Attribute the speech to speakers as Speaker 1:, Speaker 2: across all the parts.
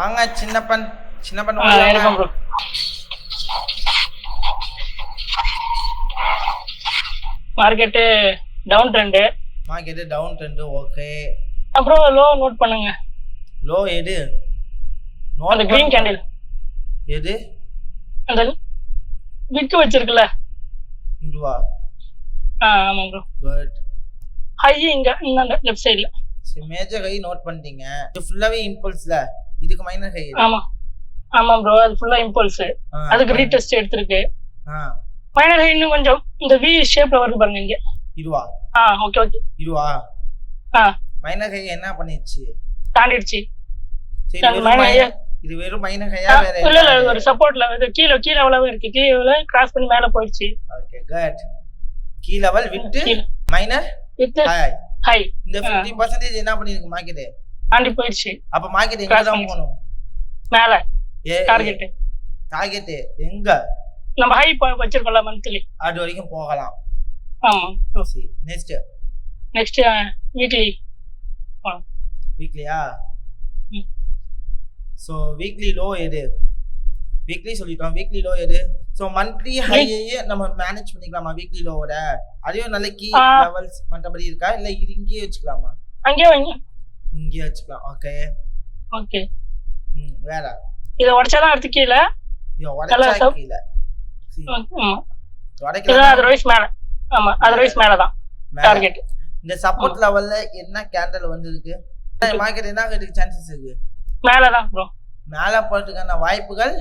Speaker 1: வாங்க சின்னப்பன்
Speaker 2: இருக்கும் bro. Market down trend.
Speaker 1: Okay.
Speaker 2: அப்புறம் லோ நோட் பண்ணுங்க.
Speaker 1: லோ எது?
Speaker 2: அந்த கிரீன் கேண்டில்
Speaker 1: எது?
Speaker 2: அந்த விக்கு வச்சிருக்குல்ல
Speaker 1: இதுவா?
Speaker 2: ஆமா ப்ரோ.
Speaker 1: குட்.
Speaker 2: ஹை இங்க இந்த லெஃப்ட் சைடுல.
Speaker 1: சரி, மேஜர் ஹை நோட் பண்ணிட்டீங்க. இது ஃபுல்லாவே இம்பல்ஸ்ல. இதுக்கு மைனர் ஹை.
Speaker 2: ஆமா ப்ரோ, அது ஃபுல்லா இம்பல்ஸ். அதுக்கு ரீடெஸ்ட் எடுத்துருக்கு. மைனர் ஹை இன்னும் கொஞ்சம் இந்த வி ஷேப்ல வருது பாருங்க இங்க. இதுவா? ஓகே. இதுவா? மைனர் ஹை என்ன பண்ணிச்சு? தாண்டிடுச்சு. சரி, இது வெறும் மைனர் ஹையா வேற? இல்ல ஒரு சப்போர்ட்ல இது கீழ லெவலவே இருக்கு. கீழ லெவல கிராஸ் பண்ணி மேல போயிடுச்சு. Okay, good. Key level with minor with high. இந்த 50% என்ன பண்ணிருக்கு மார்க்கெட்? தாண்டி போயிடுச்சு. அப்ப மார்க்கெட் எங்க தான் போணும்? மேல. டார்கெட் எங்க? நம்ம ஹை வச்சிருக்கோம்ல மந்த்லி, அது வரைக்கும் போகலாம். ஆமா. சரி, நெக்ஸ்ட் வீக்லியா? சோ வீக்லி லோ எது? வீக்லி சொல்லிட்டோம். வீக்லி லோ எது? சோ மந்த்லி ஹையே நம்ம மேனேஜ் பண்ணிக்கலாமா வீக்லி லோவோட? அதையும் நல்ல கீ லெவல்ஸ் மற்றபடி இருக்கா இல்ல இது இங்கேயே வச்சுக்கலாமா? இங்கேயே வச்சுக்கலாம். ஓகே. வேற இத உடைச்சாதான் அடுத்து கீழ. இத உடைச்சா கீழ. உடைக்கலாம். அதர்வைஸ் மேல. ஆமா, அதர்வைஸ் மேல தான் டார்கெட். இந்த சப்போர்ட் லெவல்ல என்ன கேண்டல் வந்திருக்கு? மார்க்கெட் என்ன ஆகிறதுக்கு சான்சஸ் இருக்கு? மேல தான் ப்ரோ. மேல போறதுக்கான வாய்ப்புகள்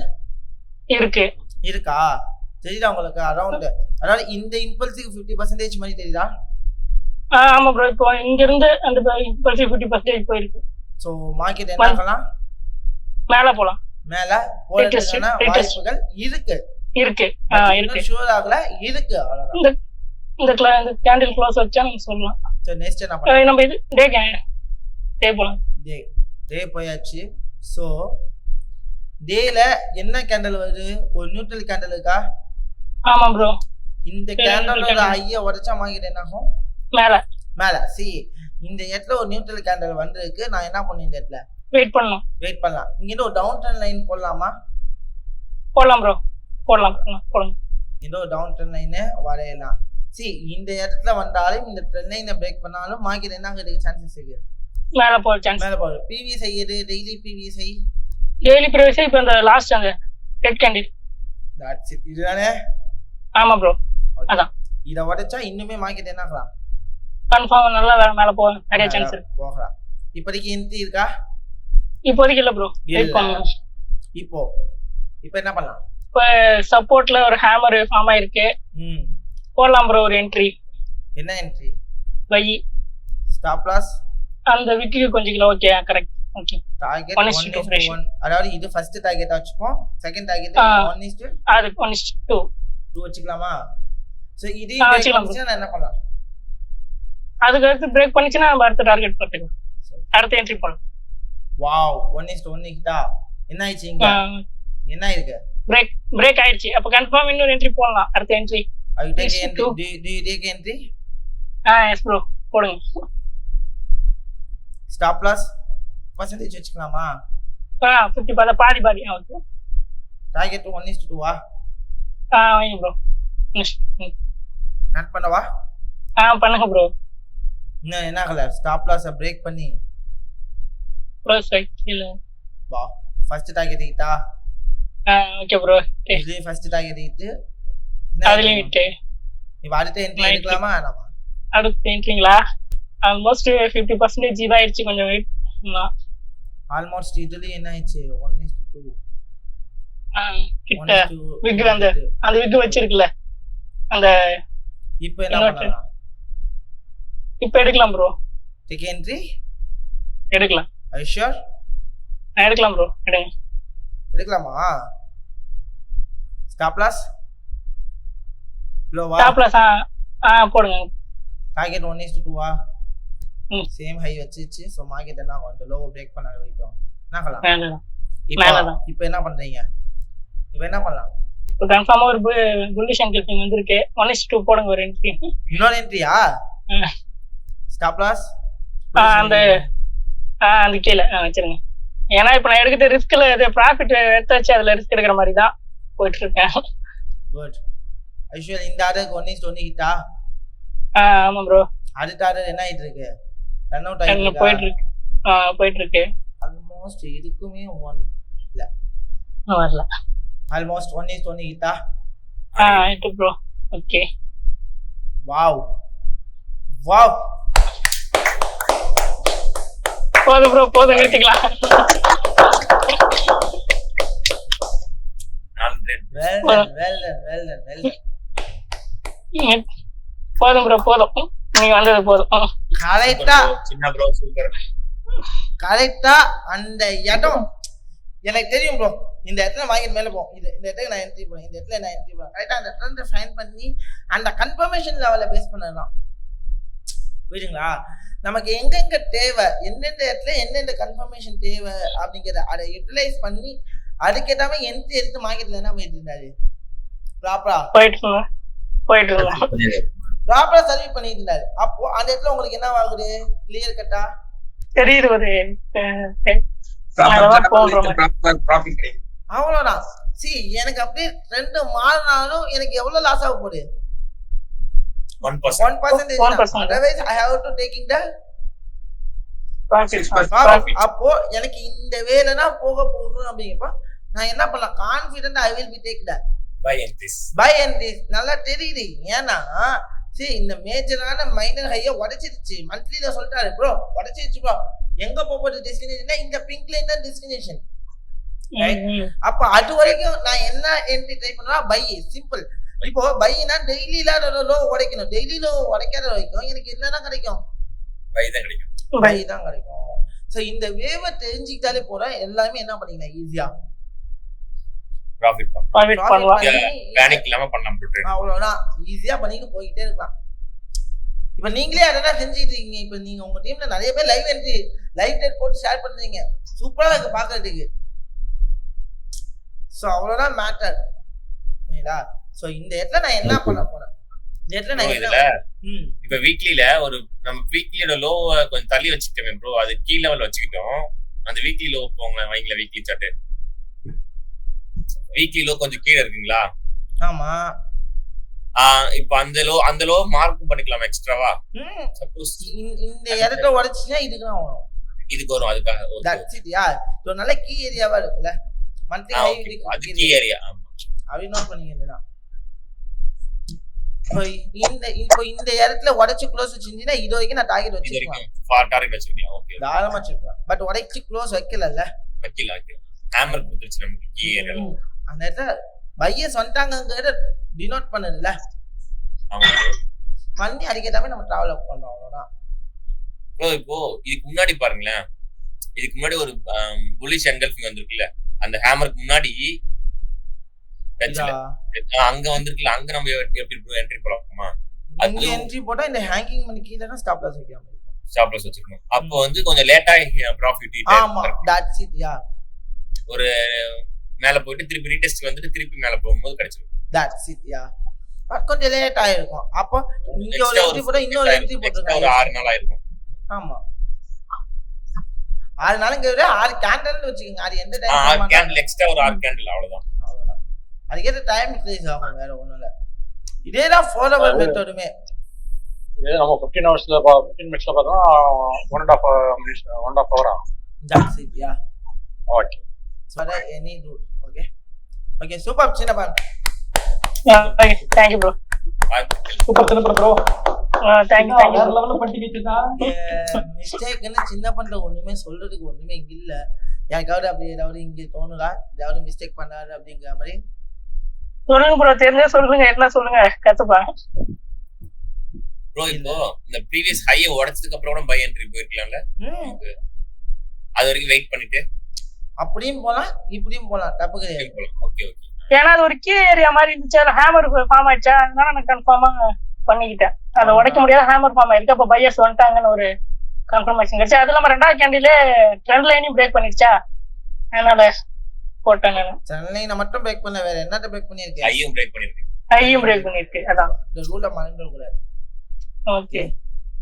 Speaker 2: இருக்கா? தெரியுதா உங்களுக்கு? அதாவது இந்த இம்பல்ஸுக்கு 50% மாதிரி தெரியுதா? ஆமா ப்ரோ. இப்போ இங்க இருந்து அந்த இம்பல்ஸ் 50% போயிருக்கு. சோ மார்க்கெட் என்ன ஆகலாம்? மேல போலாம். மேல போறதுக்கான வாய்ப்புகள் இருக்கு. ஷூர் ஆகல, இருக்கு. இந்த கேண்டில் க்ளோஸ் வச்சா நம்ம சொல்லலாம். சோ நெக்ஸ்ட் என்ன பண்ணலாம்? நம்ம இது டே போலாம். டே போயாச்சு. சோ டேல என்ன கேண்டல் வருது? ஒரு நியூட்ரல் கேண்டல் இருக்கா? ஆமா ப்ரோ. இந்த கேண்டலோட ஹைய உடைச்சா மார்க்கெட் என்ன ஆகும்? மேல. சி, இந்த இடத்துல ஒரு நியூட்ரல் கேண்டல் வந்திருக்கு. நான் என்ன பண்ணேன்? இந்த இடத்துல வெயிட் பண்ணலாம். இங்க ஒரு டவுன் ட்ரெண்ட் லைன் போடலாமா? போடலாம் ப்ரோ. போடலாம். இந்த ஒரு டவுன் ட்ரெண்ட் லைன் வரையலாம். சி, இந்த இடத்துல வந்தாலும் இந்த ட்ரெண்ட் லைனை பிரேக் பண்ணாலும் மார்க்கெட் என்ன ஆகிறதுக்கு சான்சஸ் இருக்கு? மேல போகுது. பிவிஎஸ் ஐ எது? டெய்லி பிவிஎஸ் ஐ. இப்போ அந்த லாஸ்ட் அந்த ரெட் கேண்டில். That's it. இதுதானே? ஆமா ப்ரோ. அதான். இத உடைச்சா இன்னுமே மார்க்கெட் என்ன ஆகலாம்? கன்ஃபார்ம் நல்லா மேல போக நிறைய சான்ஸ் இருக்கு. போகலாம். இப்போதைக்கு என்ட்ரி இருக்கா? இப்போதைக்கு இல்ல ப்ரோ. வெயிட் பண்ணலாம். இப்போ என்ன பண்ணலாம்? இப்போ சப்போர்ட்ல ஒரு ஹேமர் ஃபார்ம் ஆயிருக்கு. போடலாம் ப்ரோ ஒரு என்ட்ரி. என்ன என்ட்ரி? பை. ஸ்டாப் லாஸ் அந்த விக்கு கொஞ்சம் kilo. Okay, correct. Okay. Target 1:1. அதாவது இது ஃபர்ஸ்ட் டார்கெட்டா வச்சுப்போம். Second target 1:2. அது 1:2 வச்சுக்கலாமா? சோ இது பிரேக் பண்ணிச்சா என்ன பண்ணலாம்? அதுக்கு அடுத்து பிரேக் பண்ணிச்சனா நம்ம அடுத்த டார்கெட் போட்டுக்கலாம். அடுத்த என்ட்ரி போலாம். வாவ், 1:1 கிட்டா. என்ன ஆயிச்சு இங்க? என்ன இருக்கு? பிரேக் ஆயிடுச்சு. அப்ப கன்ஃபார்ம் இன்னொரு என்ட்ரி போடலாம். அடுத்த entry. Do you take entry? Yes bro, போடுங்க. ஸ்டாப் லாஸ் % வச்சுக்கலாமா? 50 பாதி. ஓகே. டார்கெட் 1:2 வைங்க ப்ரோ. கட் பண்ணவா? பண்ணுங்க ப்ரோ. இன்னும் என்ன ஆகல? ஸ்டாப் லாஸ் பிரேக் பண்ணி ப்ளஸ் இல்ல. வா, ஃபர்ஸ்ட் டார்கெட் கிட்டா. Okay bro. இது ஃபர்ஸ்ட் டார்கெட் கிட்ட. அதுல விட்டு இப்போ அடுத்த என்ட்ரி எடுக்கலாமா? நாம அடுத்த என்ட்ரிங்களா? ஆல்மோஸ்ட் 50% இதாயிடுச்சு. கொஞ்சம் வெயிட் பண்ணலாம். ஆல்மோஸ்ட் இதுல என்ன ஆயிடுச்சு? 1:2 கிட்ட விக் அந்த விக் வச்சிருக்குல அந்த. இப்போ என்ன பண்ணலாம்? இப்போ எடுக்கலாம் ப்ரோ. டேக் என்ட்ரி எடுக்கலாம். I sure? எடுக்கலாம் ப்ரோ. எடுக்கலாமா? ஸ்டாப் லாஸ் லோவா? ஸ்டாப் லாஸ் போடுங்க. டார்கெட் 1:2 சேம் ஹை வச்சிச்சு. சோ மார்க்கெட் என்ன ஆகும்? அந்த லோவை பிரேக் பண்ண வைக்கும். என்னக்கலாம்? இப்போ என்ன பண்றீங்க? இப்போ என்ன பண்ணலாம்? இப்போ கன்ஃபார்மா ஒரு புல்லிஷ் என்கல்பிங் வந்திருக்கு. 1:2 போடுங்க ஒரு என்ட்ரி. இன்னொரு என்ட்ரியா? ஸ்டாப் லாஸ் அந்த கீழே வச்சிருங்க. ஏன்னா இப்ப நான் எடுக்கிற ரிஸ்க்ல ப்ராஃபிட் எடுத்தாச்சு, அதுல ரிஸ்க் எடுக்கிற மாதிரி தான் போயிட்டு இருக்கேன்.
Speaker 1: குட். ஐஸ்வர்யா இந்த ஆர்டருக்கு 1:1 ஹிட்டா?
Speaker 2: ஆமா ப்ரோ.
Speaker 1: அடுத்த ஆர்டர் என்ன ஆயிட்டு இருக்கு? ரன் அவுட் ஆயிட்டு இருக்கா?
Speaker 2: போயிட்டு இருக்கு. போயிட்டு இருக்கு.
Speaker 1: ஆல்மோஸ்ட் இதுக்குமே 1 இல்ல
Speaker 2: வரல.
Speaker 1: ஆல்மோஸ்ட் 1:1 ஹிட்டா?
Speaker 2: இட்டு ப்ரோ. ஓகே.
Speaker 1: Wow wow.
Speaker 2: போதும் ப்ரோ, போதும், நிறுத்திக்கலாம். போதும் ப்ரோ, போதும், நீங்க வந்தது போதும்.
Speaker 1: கரெக்டா கரெக்டா அந்த இடம் எனக்கு தெரியும் ப்ரோ. இந்த இடத்துல வாங்கிட்டு மேல போகும். இந்த இடத்துக்கு நான் என்ட்ரி போறேன், இந்த இடத்துல நான் என்ட்ரி போறேன். கரெக்டா அந்த ட்ரெண்ட் ஃபைண்ட் பண்ணி அந்த கன்ஃபர்மேஷன் லெவலை பேஸ் பண்ணலாம். புரியுதுங்களா? நமக்கு எங்கெங்க தேவை, எந்தெந்த இடத்துல எந்தெந்த கன்ஃபர்மேஷன் தேவை அப்படிங்கிறத அதை யூட்டிலைஸ் பண்ணி அதுக்கேற்றாம என்ட்ரி எடுத்து மார்க்கெட்ல என்ன பண்ணிட்டு இருந்தாரு? ப்ராப்பரா சர்வீ பண்ணிட்டு இருந்தாரு. அப்போ அந்த இடத்துல உங்களுக்கு என்ன ஆகுது? கிளியர் கட்டா
Speaker 2: தெரியுது.
Speaker 1: அவ்வளவுதான். சி எனக்கு அப்படியே ட்ரெண்ட் மாறினாலும் எனக்கு எவ்வளவு லாஸ் ஆக போகுது? 1%. Otherwise I have to taking the profit. அப்போ எனக்கு இந்த வேல தான் போக போகணும் அப்படிங்கப்ப நான் என்ன பண்ணலாம்? Confident I will be take that buy and this நல்லா தெரியுது. ஏன்னா சரி இந்த மேஜரான மைனர் ஹையை உடைச்சிருச்சு. மந்த்லில சொல்லிட்டாரு ப்ரோ, உடைச்சிருச்சு ப்ரோ. எங்க போகுது டெஸ்டினேஷன்? இந்த பிங்க் லைன் தான் டெஸ்டினேஷன். அப்ப அது வரைக்கும் நான் என்ன என்ட்ரி ட்ரை பண்ணுவா? பை. சிம்பிள். இப்போ பைனா டெய்லி லோ உடைக்கணும். டெய்லி லோ உடைக்காத வரைக்கும் எனக்கு என்னதான் கிடைக்கும்? பை தான் கிடைக்கும். சோ இந்த வேவ தெரிஞ்சுக்கிட்டாலே போற எல்லாமே என்ன பண்ணிக்கலாம்? ஈஸியா
Speaker 3: ப்ராஃபிட் பண்ணலாம். பேனிக் இல்லாம பண்ணலாம்.
Speaker 1: அவ்வளவுதான். ஈஸியா பண்ணிட்டு போயிட்டே இருக்கலாம். இப்ப நீங்களே அதெல்லாம் செஞ்சுட்டு இருக்கீங்க. இப்ப நீங்க உங்க டீம்ல நிறைய பேர் லைவ் என்ட்ரி லைவ் டேட் போட்டு ஷேர் பண்றீங்க. சூப்பரா இருக்கு பாக்குறதுக்கு. சோ அவ்வளவுதான் மேட்டர். சரிங்களா? சோ இந்த இடத்துல நான் என்ன பண்ண போறேன்? இந்த இடத்துல நான் என்ன
Speaker 3: இப்ப வீக்லில ஒரு நம்ம வீக்லியோட லோ கொஞ்சம் தள்ளி வச்சுக்கிட்டோமே ப்ரோ, அது கீ லெவல் வச்சுக்கிட்டோம். அந்த வீக்லி லோ போங்க வைங்களா, வீக்லி சார்ட் வீக்லி லோ கொஞ்சம் கீழே இருக்குங்களா?
Speaker 1: ஆமா.
Speaker 3: இப்ப அந்த லோ மார்க் பண்ணிக்கலாம் எக்ஸ்ட்ராவா. சப்போஸ்
Speaker 1: இந்த இடத்தை உடைச்சினா இதுக்கு நான் வரும்.
Speaker 3: இதுக்கு வரும். அதுக்காக
Speaker 1: தட்ஸ் இட் யா. சோ நல்ல கீ ஏரியாவா இருக்குல. மந்த்லி ஹை
Speaker 3: அது கீ ஏரியா. ஆமா.
Speaker 1: அவை நோட் பண்ணிக்கீங்களா? இப்போ இந்த இடத்துல உடைச்சு க்ளோஸ் வச்சிருந்தீங்கன்னா இது வரைக்கும் நான் டார்கெட் வச்சிருக்கேன்.
Speaker 3: டார்கெட் வச்சிருக்கேன். ஓகே.
Speaker 1: தாராளமா வச்சிருக்கேன். பட் உடைச்சு க்ளோஸ் வைக்கலல்ல.
Speaker 3: வைக்கல. ஹேமர் கொடுத்துச்சு நமக்கு கீ ஏரியா.
Speaker 1: அந்த இடத்துல பையர்ஸ் வந்துட்டாங்கங்கறத டினோட் பண்ணல.
Speaker 3: ஆமா.
Speaker 1: பண்ணி அதுக்கேத்தாம நம்ம டிராவல் அப் பண்ணோம். அவ்வளவுதான்.
Speaker 3: இப்போ இதுக்கு முன்னாடி பாருங்களேன், இதுக்கு முன்னாடி ஒரு புல்லிஷ் என்கல்ஃபிங் வந்திருக்குல்ல, அந்த ஹேமருக்கு முன்னாடி அங்க வந்திருக்குல்ல, அங்க நம்ம எப்படி என்ட்ரி போலாமா?
Speaker 1: அங்க என்ட்ரி போட்டா இந்த ஹேங்கிங் பண்ணி கீழனா ஸ்டாப் லாஸ் வைக்கலாம்.
Speaker 3: ஸ்டாப் லாஸ் வச்சிருக்கோம். அப்போ வந்து கொஞ்சம் லேட்டா ப்ராஃபிட்.
Speaker 1: ஆமா, தட்ஸ் இட் யா.
Speaker 3: ஒரு மேல போயிட்டு திருப்பி ரீடெஸ்ட் வந்துட்டு திருப்பி மேல போகும்போது கிடைச்சிரும்.
Speaker 1: That's it yeah. கொஞ்சம் லேட் ஆயிருக்கும். அப்போ இங்க ஒரு என்ட்ரி போட்டா இன்னொரு என்ட்ரி போட்டுருக்காங்க.
Speaker 3: ஒரு 6 நாள் ஆயிருக்கும்.
Speaker 1: ஆமா, 6 நாளுங்க விட 6 கேண்டில் வச்சுக்கோங்க. அது எந்த டைம்
Speaker 3: 6 கேண்டில் எக்ஸ்ட்ரா ஒரு 6 கேண்டில் அவ்வளவுதான்.
Speaker 1: அதுக்கேற்ற டைம் இன்க்ரீஸ் ஆகும். வேற ஒண்ணும் இல்ல. இதேதான் ஃபாலோவர் மெத்தடுமே.
Speaker 4: இது நம்ம 15 ஹவர்ஸ்ல 15 மினிட்ஸ்ல பார்த்தோம்னா 1.5 hour ஆகும்.
Speaker 1: That's it yeah.
Speaker 4: Okay.
Speaker 1: So that any route. Okay. Okay, super சின்ன பாய்.
Speaker 2: Thank you bro.
Speaker 4: சூப்பர் சின்ன ப்ரோ.
Speaker 2: Thank you.
Speaker 4: வேற லெவல்ல பண்ணிக்கிட்டா.
Speaker 1: மிஸ்டேக்னு சின்ன பண்ற ஒண்ணுமே சொல்றதுக்கு ஒண்ணுமே இல்ல. யாருக்காவது அப்படி ஏதாவது இங்க தோணுதா? ஏதாவது மிஸ்டேக் பண்ணாரு அப்படிங்கிற மாதிரி
Speaker 2: சொல்லுங்க ப்ரோ. தெரிஞ்சா சொல்லுங்க. என்ன சொல்லுங்க கத்துப்பா
Speaker 3: ப்ரோ. இப்போ இந்த ப்ரீவியஸ் ஹையை உடைச்சதுக்கு அப்புறம் கூட பை என்ட்ரி போயிருக்கலாம்ல. அது வரைக்கும் வெயிட் பண்ணிட்டு
Speaker 1: அப்படியும் போலாம் இப்படியும் போலாம். தப்பு கிடையாது.
Speaker 3: Okay okay.
Speaker 2: ஏன்னா அது ஒரு கீ ஏரியா மாதிரி இருந்துச்சு. அது ஹேமர் ஃபார்ம் ஆயிடுச்சா, அதனால நான் கன்ஃபார்மா பண்ணிக்கிட்டேன். அதை உடைக்க முடியாத ஹேமர் ஃபார்ம் ஆயிருக்கு. அப்ப பையர்ஸ் வந்துட்டாங்கன்னு ஒரு கன்ஃபர்மேஷன் கிடைச்சு. அது இல்லாம 2வது கேண்டிலே ட்ரெண்ட் லைனையும் பிரேக் பண்ணிடுச்சா, அதனால போட்டேன்.
Speaker 1: ட்ரெண்ட் லைனை மட்டும் பிரேக் பண்ணல, வேற என்னட்ட பிரேக் பண்ணிருக்கு?
Speaker 3: ஐயும் பிரேக் பண்ணிருக்கு.
Speaker 2: ஐயும் பிரேக் பண்ணிருக்கு. அதான்
Speaker 1: இந்த ரூலை மறந்துட கூடாது.
Speaker 2: Okay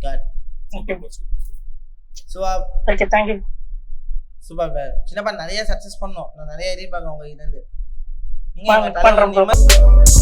Speaker 1: got.
Speaker 2: Okay.
Speaker 1: So
Speaker 2: okay, thank you.
Speaker 1: Super bro. Chinnappa நிறைய சக்சஸ் பண்ணோம். நான் நிறைய எதிர்பார்க்கறேன் உங்க கிட்ட இருந்து.
Speaker 2: பண்றேன் bro.